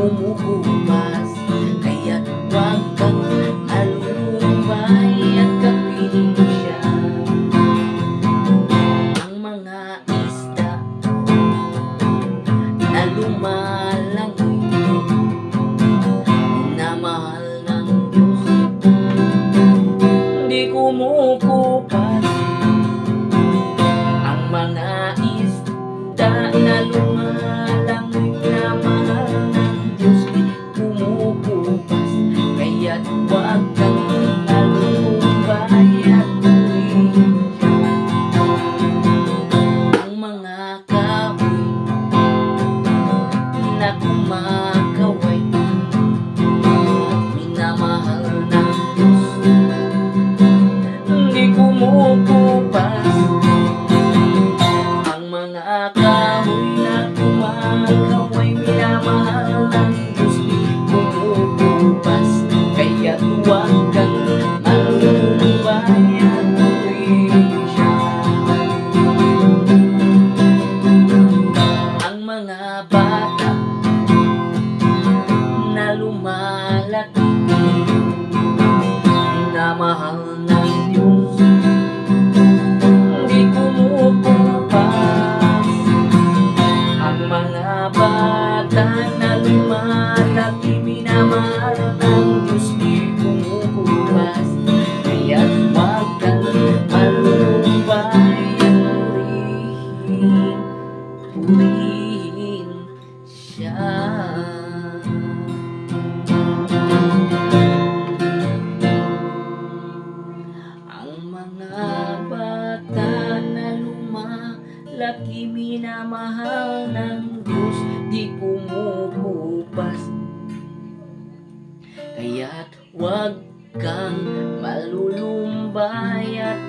kumukupas. Kaya't huwag kang malulumbay at kapiling mo siya. Ang mga isda na lumalangoy, minamahal ng Diyos, di kumukupas. Ang mga isda na lumalangoy, minamahal ng Diyos, di kumukupas. Kaya't huwag kang malulumbay at purihin siya. Ang mga kahoy na kumakaway, minamahal ng Diyos, di kumukupas. Ang mga kahoy na kumakaway, minamahal ng Diyos, di kumukupas. Kaya't huwag kang malulumbay at purihin siya. Ang mga bata na lumalaki, minamahal ng Diyos, di kumukupas. Ang mga bata na lumalaki, minamahal ng Diyos, di kumukupas. Kaya't huwag kang malulumbay at purihin siya. Ang mga bata na lumalaki, minamahal ng Diyos, di kumukupas. Kaya't huwag kang malulumbay at